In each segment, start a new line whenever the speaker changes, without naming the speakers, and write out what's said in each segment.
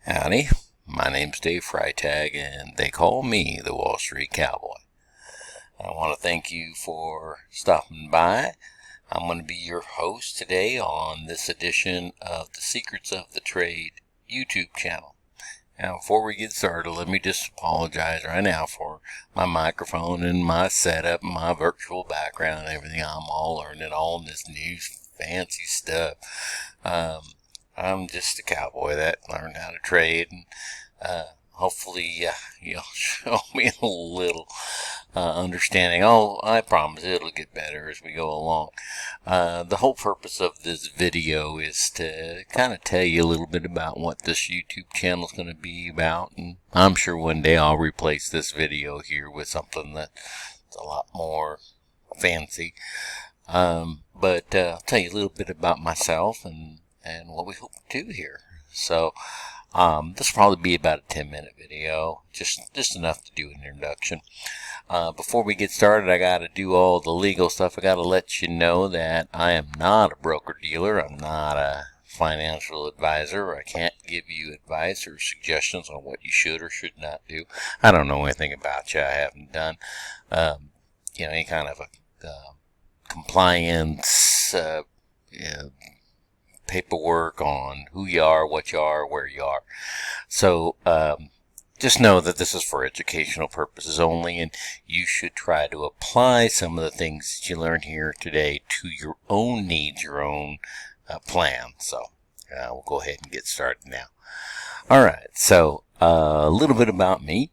Howdy, my name's Dave Freitag, and they call me the Wall Street Cowboy. I want to thank you for stopping by. I'm going to be your host today on this edition of the Secrets of the Trade YouTube channel. Now, before we get started, let me just apologize right now for my microphone and my setup, and my virtual background and everything. I'm all learning all this new fancy stuff. I'm just a cowboy that learned how to trade, and hopefully you'll show me a little understanding. Oh, I promise it'll get better as we go along. The whole purpose of this video is to kind of tell you a little bit about what this YouTube channel is going to be about, and I'm sure one day I'll replace this video here with something that's a lot more fancy. But I'll tell you a little bit about myself and what we hope to do here. So this will probably be about a 10-minute video, just enough to do an introduction. Before we get started, I got to do all the legal stuff. I got to let you know that I am not a broker-dealer. I'm not a financial advisor. I can't give you advice or suggestions on what you should or should not do. I don't know anything about you. I haven't done any kind of a compliance paperwork on who you are, what you are, where you are. So just know that this is for educational purposes only, and you should try to apply some of the things that you learn here today to your own needs, your own plan. So we'll go ahead and get started now. All right, so a little bit about me.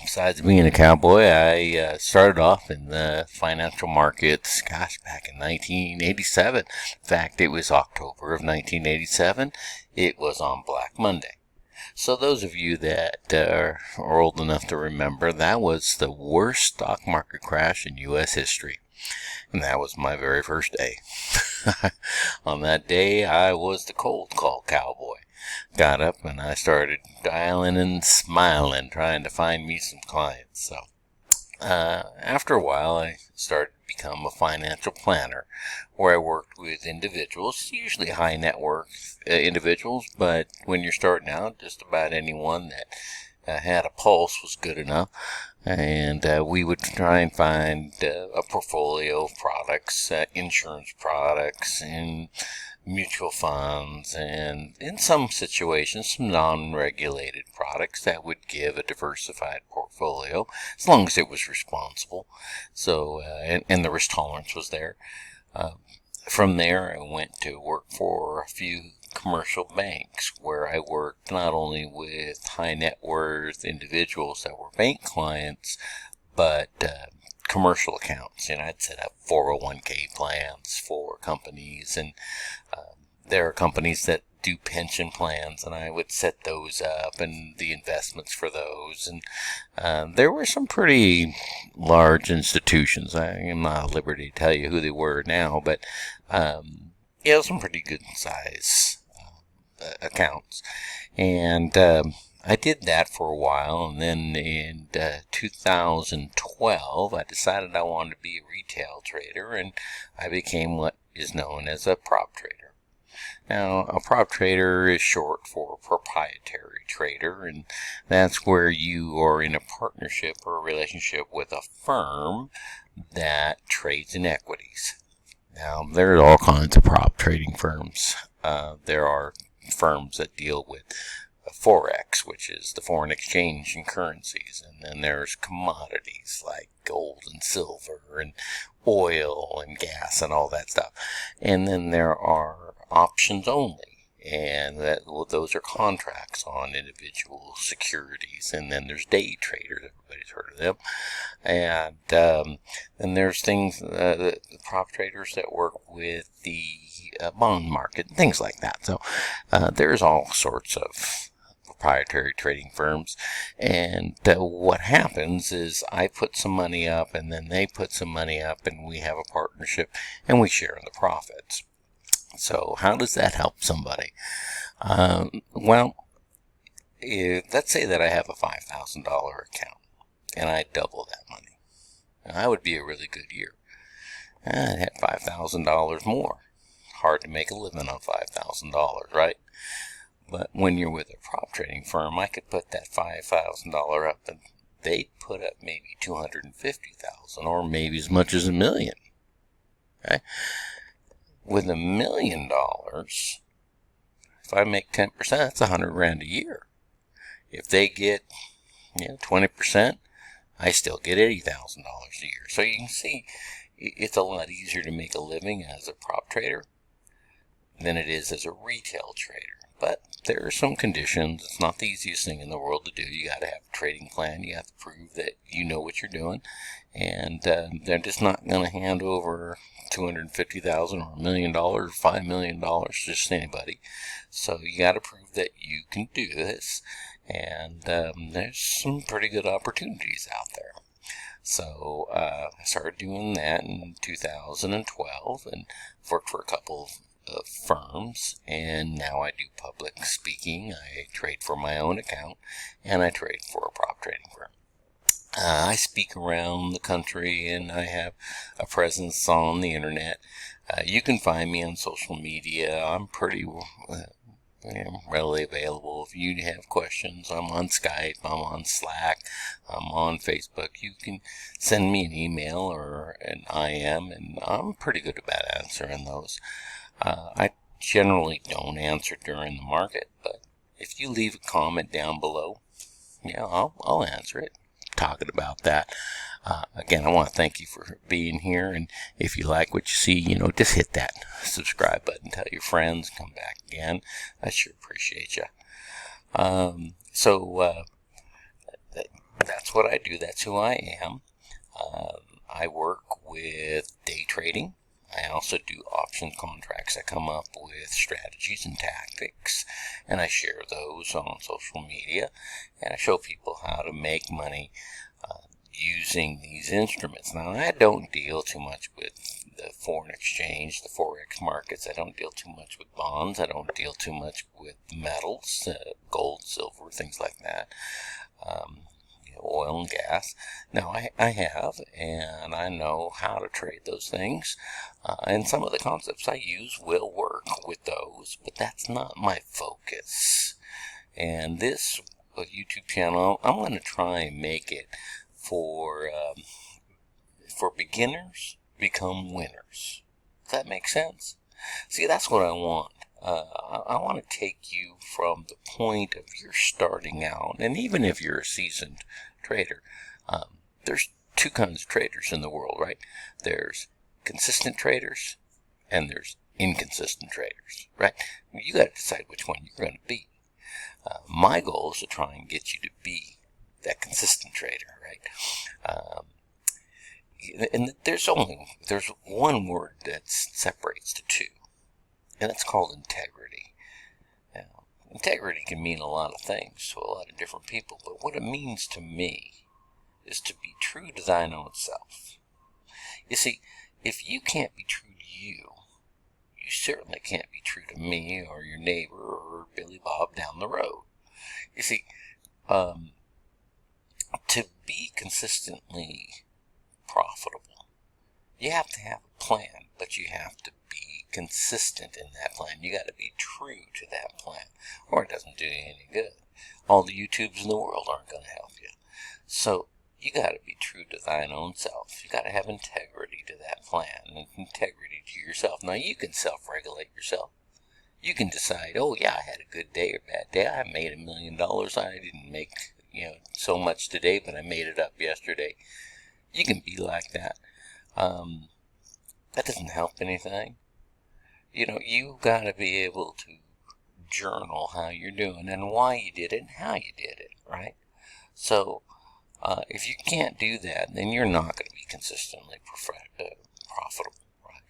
Besides being a cowboy, I started off in the financial markets, back in 1987. In fact, it was October of 1987. It was on Black Monday. So those of you that are old enough to remember, that was the worst stock market crash in U.S. history. And that was my very first day. On that day, I was the cold call cowboy. Got up and I started dialing and smiling, trying to find me some clients. So after a while, I started to become a financial planner, where I worked with individuals, usually high net worth individuals, but when you're starting out, just about anyone that had a pulse was good enough. And we would try and find a portfolio of products, insurance products, and mutual funds, and in some situations, some non-regulated products that would give a diversified portfolio, as long as it was responsible. So, and the risk tolerance was there. From there, I went to work for a few commercial banks, where I worked not only with high net worth individuals that were bank clients, but commercial accounts. I'd set up 401k plans for companies, and there are companies that do pension plans, and I would set those up and the investments for those. And there were some pretty large institutions. I am not at liberty to tell you who they were now, but some pretty good size accounts. And I did that for a while, and then in 2012, I decided I wanted to be a retail trader, and I became what is known as a prop trader. Now, a prop trader is short for proprietary trader, and that's where you are in a partnership or a relationship with a firm that trades in equities. Now, there are all kinds of prop trading firms. There are firms that deal with Forex, which is the foreign exchange in currencies, and then there's commodities like gold and silver and oil and gas and all that stuff. And then there are options only, and those are contracts on individual securities. And then there's day traders, everybody's heard of them. And then there's things, the prop traders that work with the bond market, things like that. So there's all sorts of proprietary trading firms, and what happens is I put some money up, and then they put some money up, and we have a partnership, and we share in the profits. So how does that help somebody? Well, let's say that I have a $5,000 account, and I double that money. Now, that would be a really good year. I'd have $5,000 more. Hard to make a living on $5,000, right? But when you're with a prop trading firm, I could put that $5,000 up and they put up maybe $250,000 or maybe as much as $1 million. Okay? With $1 million, if I make 10%, that's $100,000 a year. If they get 20%, I still get $80,000 a year. So you can see it's a lot easier to make a living as a prop trader than it is as a retail trader. But there are some conditions. It's not the easiest thing in the world to do. You got to have a trading plan. You have to prove that you know what you're doing. And they're just not going to hand over $250,000 or $1 million or $5 million to just anybody. So you got to prove that you can do this. And there's some pretty good opportunities out there. So I started doing that in 2012 and worked for a couple of firms, and now I do public speaking. I trade for my own account, and I trade for a prop trading firm. I speak around the country, and I have a presence on the internet. You can find me on social media. I'm pretty readily available. If you have questions, I'm on Skype, I'm on Slack, I'm on Facebook. You can send me an email or an IM, and I'm pretty good about answering those. I generally don't answer during the market, but if you leave a comment down below, I'll answer it. Talking about that. Again, I want to thank you for being here, and if you like what you see, just hit that subscribe button. Tell your friends, come back again. I sure appreciate you. That's what I do. That's who I am. I work with day trading. I also do option contracts. I come up with strategies and tactics, and I share those on social media, and I show people how to make money using these instruments. Now, I don't deal too much with the foreign exchange, the forex markets. I don't deal too much with bonds. I don't deal too much with metals, gold, silver, things like that. Oil and gas. Now, I have, and I know how to trade those things, and some of the concepts I use will work with those, but that's not my focus. And this YouTube channel, I'm going to try and make it for beginners become winners. Does that make sense? See, that's what I want. I want to take you from the point of you're starting out, and even if you're a seasoned trader, there's two kinds of traders in the world, right? There's consistent traders and there's inconsistent traders, right? You got to decide which one you're going to be. My goal is to try and get you to be that consistent trader, right? And there's one word that separates the two, and it's called integrity. Now, integrity can mean a lot of things to a lot of different people, but what it means to me is to be true to thine own self. You see, if you can't be true to you, you certainly can't be true to me or your neighbor or Billy Bob down the road. You see, to be consistently profitable, you have to have a plan, but you have to be consistent in that plan. You got to be true to that plan, or it doesn't do you any good. All the YouTubes in the world aren't going to help you. So you got to be true to thine own self. You got to have integrity to that plan and integrity to yourself. Now, you can self-regulate yourself. You can decide, oh yeah, I had a good day or bad day. I made $1 million. I didn't make so much today, but I made it up yesterday. You can be like that. That doesn't help anything. You got to be able to journal how you're doing and why you did it and how you did it, right? So if you can't do that, then you're not going to be consistently profitable, right?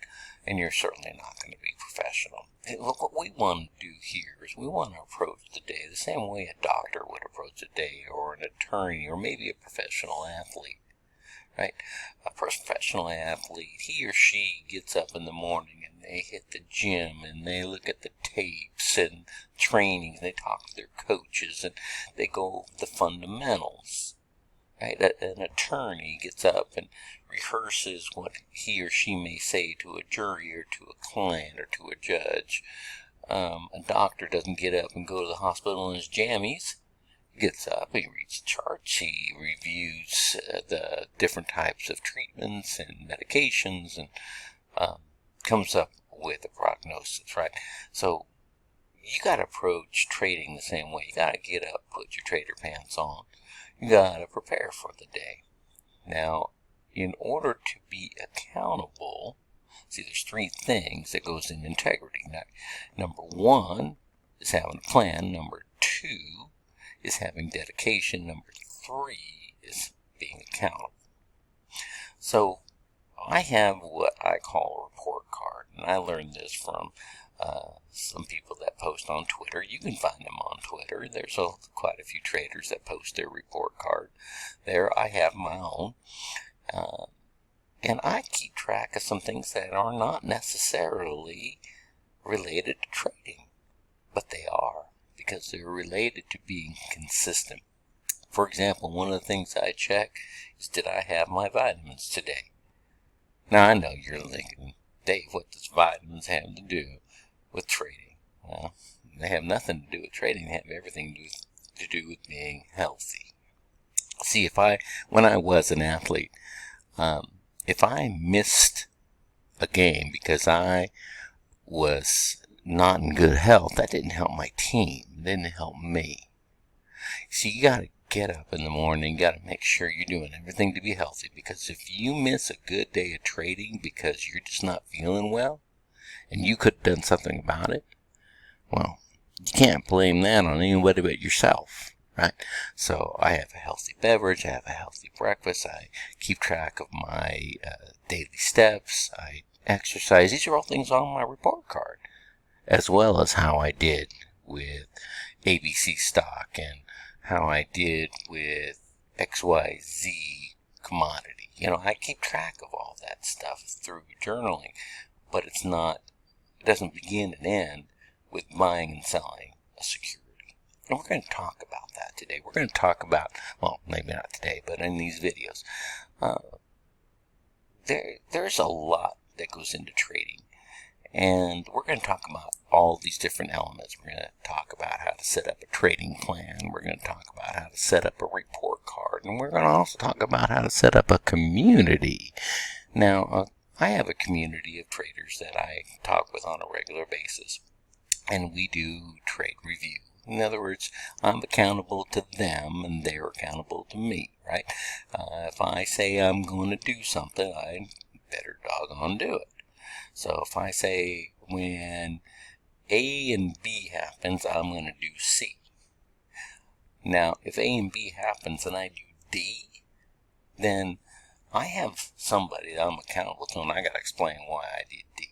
And you're certainly not going to be professional. What we want to do here is we want to approach the day the same way a doctor would approach a day, or an attorney, or maybe a professional athlete, right? A professional athlete, he or she gets up in the morning and they hit the gym and they look at the tapes and training, they talk to their coaches and they go over the fundamentals. Right? An attorney gets up and rehearses what he or she may say to a jury or to a client or to a judge. A doctor doesn't get up and go to the hospital in his jammies. He gets up, he reads the charts, he reviews the different types of treatments and medications, and comes up with a prognosis, right? So you got to approach trading the same way. You got to get up, put your trader pants on. You got to prepare for the day. Now, in order to be accountable, see, there's three things that goes in integrity. Now, number one is having a plan. Number two is having dedication. Number three is being accountable. So I have what I call a report card, and I learned this from some people that post on Twitter. You can find them on Twitter. There's quite a few traders that post their report card there. I have my own, and I keep track of some things that are not necessarily related to trading, but they are, because they're related to being consistent. For example, one of the things I check is, did I have my vitamins today? Now, I know you're thinking, Dave, what does vitamins have to do with trading? Well, they have nothing to do with trading. They have everything to do with being healthy. See, when I was an athlete, if I missed a game because I was not in good health, that didn't help my team. It didn't help me. See, you got to get up in the morning. You got to make sure you're doing everything to be healthy, because if you miss a good day of trading because you're just not feeling well, and you could have done something about it, well, you can't blame that on anybody but yourself, right? So I have a healthy beverage, I have a healthy breakfast, I keep track of my daily steps, I exercise. These are all things on my report card, as well as how I did with ABC stock and how I did with XYZ commodity. I keep track of all that stuff through journaling, but it doesn't begin and end with buying and selling a security. And we're going to talk about that today. We're going to talk about, well, maybe not today, but in these videos, there's a lot that goes into trading. And we're going to talk about all these different elements. We're going to talk about how to set up a trading plan. We're going to talk about how to set up a report card. And we're going to also talk about how to set up a community. Now, I have a community of traders that I talk with on a regular basis. And we do trade review. In other words, I'm accountable to them and they're accountable to me, right? If I say I'm going to do something, I better doggone do it. So if I say when A and B happens, I'm going to do C. Now, if A and B happens and I do D, then I have somebody that I'm accountable to, and I got to explain why I did D.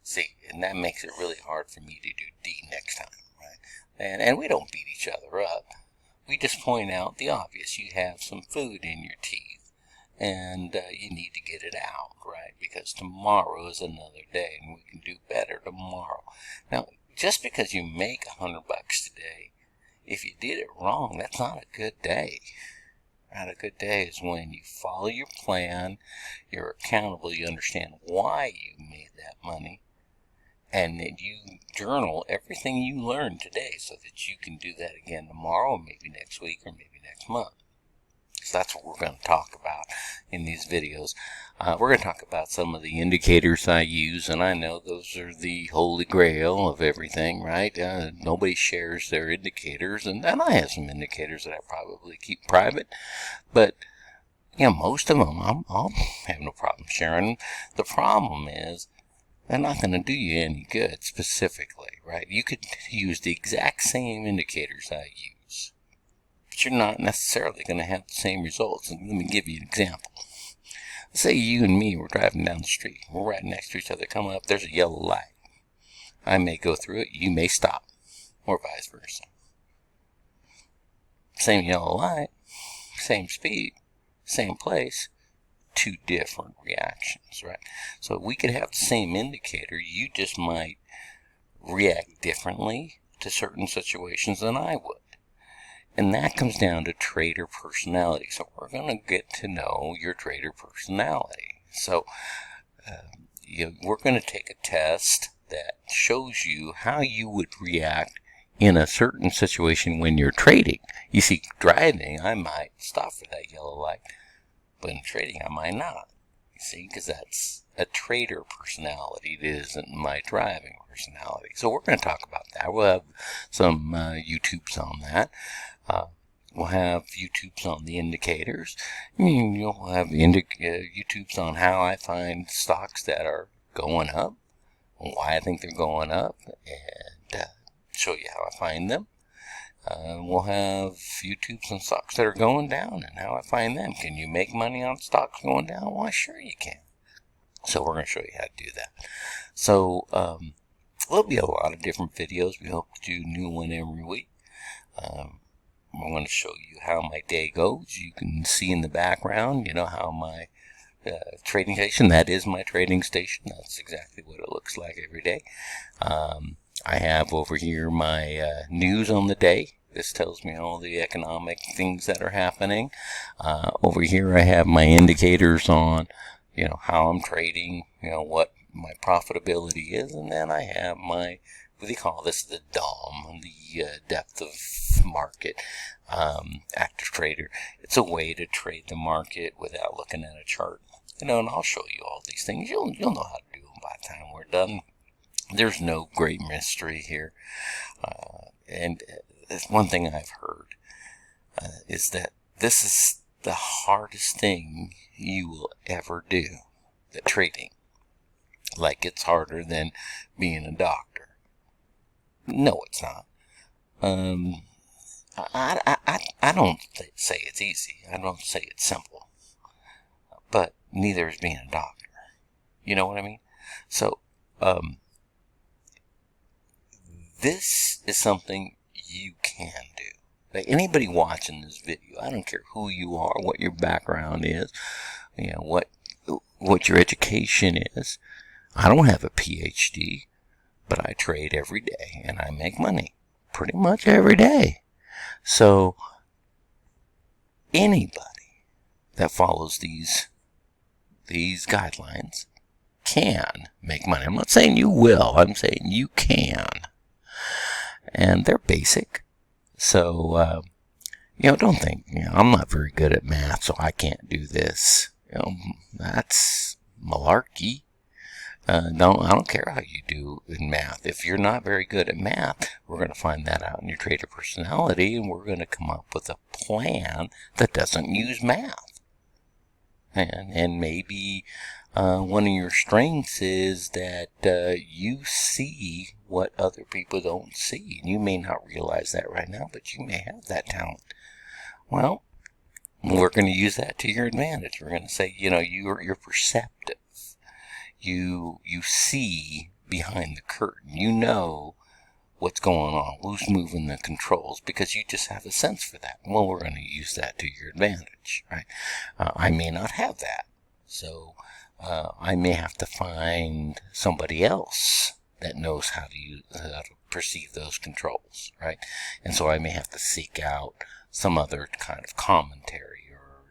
See, and that makes it really hard for me to do D next time, right? And we don't beat each other up. We just point out the obvious. You have some food in your teeth, and you need to get it out, right? Because tomorrow is another day, and we can do better tomorrow. Now, just because you make $100 today, if you did it wrong, that's not a good day. Not a good day is when you follow your plan, you're accountable, you understand why you made that money, and then you journal everything you learned today so that you can do that again tomorrow, maybe next week, or maybe next month. So that's what we're going to talk about in these videos. We're going to talk about some of the indicators I use, and I know those are the holy grail of everything, right? Nobody shares their indicators, and I have some indicators that I probably keep private, but most of them I'll have no problem sharing. The problem is they're not going to do you any good specifically, right? You could use the exact same indicators I use, but you're not necessarily going to have the same results. And let me give you an example. Let's say you and me were driving down the street. We're right next to each other, coming up, there's a yellow light. I may go through it, you may stop, or vice versa. Same yellow light, same speed, same place, two different reactions, right? So we could have the same indicator, you just might react differently to certain situations than I would. And that comes down to trader personality. So we're going to get to know your trader personality. So we're going to take a test that shows you how you would react in a certain situation when you're trading. You see, driving, I might stop for that yellow light, but in trading, I might not. You see, because that's a trader personality. It isn't my driving personality. So we're going to talk about that. We'll have some YouTubes on that. We'll have YouTubes on the indicators. You'll have YouTubes on how I find stocks that are going up, why I think they're going up, and show you how I find them. We'll have YouTubes on stocks that are going down and how I find them. Can you make money on stocks going down? Why, sure you can. So we're going to show you how to do that. So there'll be a lot of different videos. We hope to do a new one every week. I'm going to show you how my day goes. You can see in the background, how my trading station, that is my trading station. That's exactly what it looks like every day. I have over here my news on the day. This tells me all the economic things that are happening. Over here I have my indicators on, how I'm trading, what my profitability is. And then I have my, what do they call this, the DOM, the depth of market, active trader. It's a way to trade the market without looking at a chart. And I'll show you all these things. You'll know how to do them by the time we're done. There's no great mystery here. And one thing I've heard is that this is the hardest thing you will ever do, the trading. Like it's harder than being a doctor. No, it's not. I don't say it's easy. I don't say it's simple. But neither is being a doctor. You know what I mean? So, this is something you can do. Like anybody watching this video, I don't care who you are, what your background is, what your education is. I don't have a PhD, but I trade every day and I make money pretty much every day. So anybody that follows these guidelines can make money. I'm not saying you will, I'm saying you can. And they're basic. So, don't think, I'm not very good at math, so I can't do this. That's malarkey. I don't care how you do in math. If you're not very good at math, we're going to find that out in your trader personality, and we're going to come up with a plan that doesn't use math. And maybe one of your strengths is that you see what other people don't see. You may not realize that right now, but you may have that talent. Well, we're going to use that to your advantage. We're going to say, you're perceptive. You see behind the curtain. You know what's going on, who's moving the controls, because you just have a sense for that. Well, we're going to use that to your advantage, right? I may not have that, so I may have to find somebody else that knows how to perceive those controls, right? And so I may have to seek out some other kind of commentary or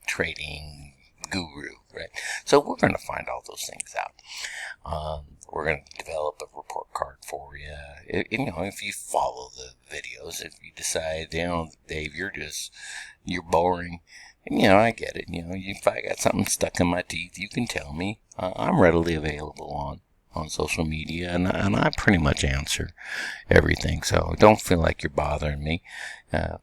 trading guru, right? So we're going to find all those things out. We're going to develop a report card for you. If you follow the videos, if you decide, Dave, you're boring, and I get it. If I got something stuck in my teeth, you can tell me. I'm readily available on social media, and I pretty much answer everything. So don't feel like you're bothering me.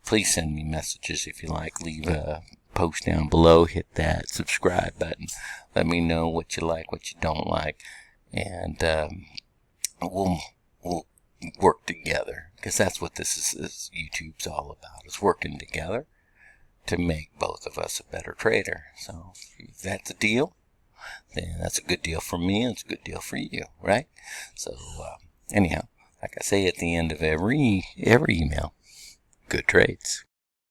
Please send me messages if you like. Leave a post down below. Hit that subscribe button. Let me know what you like, what you don't like, and we'll work together, because that's what this YouTube's all about. Is working together to make both of us a better trader. So if that's a deal, then that's a good deal for me, and it's a good deal for you, right? So anyhow, like I say at the end of every email, good trades.